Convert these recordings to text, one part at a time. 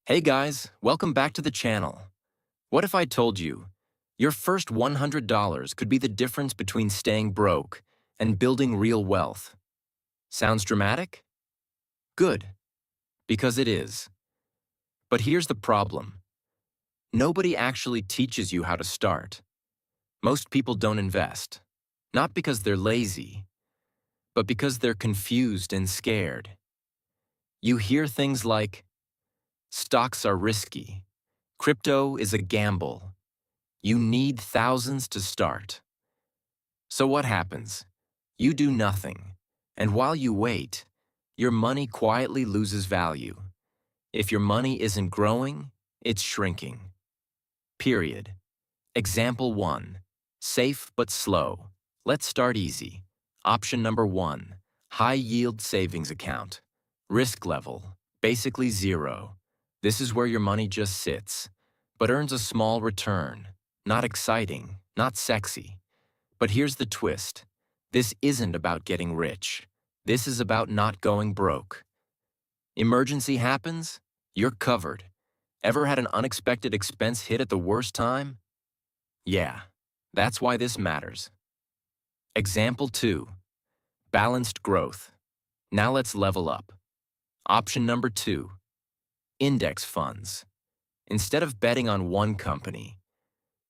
Hey guys, welcome back to the channel. What if I told you your first $100 could be the difference between staying broke and building real wealth? Sounds dramatic? Good, because it is. But here's the problem. Nobody actually teaches you how to start. Most people don't invest, not because they're lazy, but because they're confused and scared. You hear things like, stocks are risky, crypto is a gamble, you need thousands to start. So what happens? You do nothing, and while you wait, your money quietly loses value. If your money isn't growing, it's shrinking. Period. Example 1. Safe but slow. Let's start easy. Option number 1. High-yield savings account. Risk level, basically zero. This is where your money just sits, but earns a small return. Not exciting, not sexy. But here's the twist. This isn't about getting rich. This is about not going broke. Emergency happens, you're covered. Ever had an unexpected expense hit at the worst time? Yeah, that's why this matters. Example 2. Balanced growth. Now let's level up. Option number 2. Index funds. Instead of betting on one company,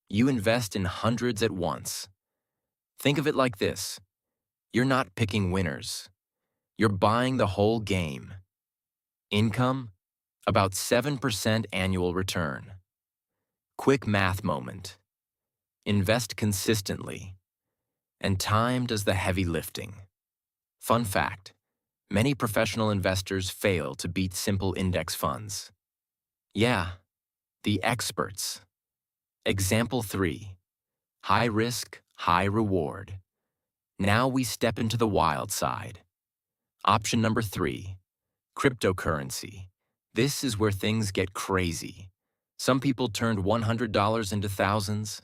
you invest in hundreds at once. Think of it like this. You're not picking winners. You're buying the whole game. Income? About 7% annual return. Quick math moment. Invest consistently, and time does the heavy lifting. Fun fact, many professional investors fail to beat simple index funds. Yeah, the experts. Example 3. High risk, high reward. Now we step into the wild side. Option number 3. Cryptocurrency. This is where things get crazy. Some people turned $100 into thousands,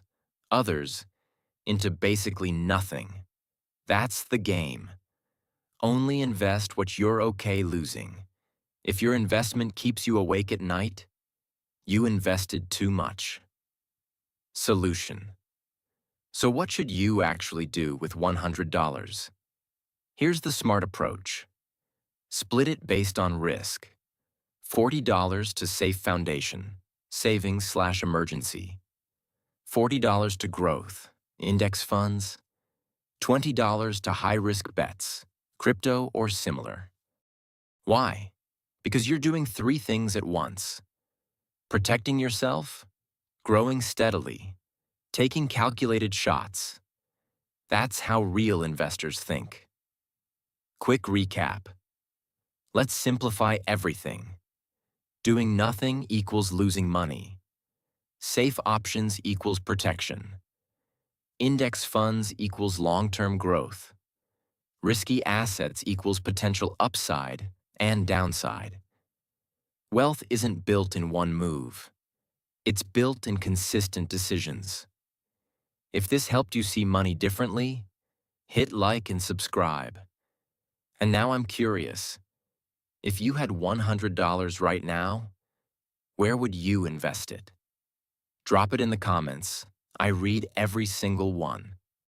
others into basically nothing. That's the game. Only invest what you're okay losing. If your investment keeps you awake at night, you invested too much. Solution. So what should you actually do with $100? Here's the smart approach. Split it based on risk. $40 to safe foundation, savings/emergency. $40 to growth, index funds. $20 to high-risk bets, crypto or similar. Why? Because you're doing 3 things at once. Protecting yourself, growing steadily, taking calculated shots. That's how real investors think. Quick recap. Let's simplify everything. Doing nothing equals losing money. Safe options equals protection. Index funds equals long-term growth. Risky assets equals potential upside and downside. Wealth isn't built in one move. It's built in consistent decisions. If this helped you see money differently, hit like and subscribe. And now I'm curious. If you had $100 right now, where would you invest it? Drop it in the comments. I read every single one.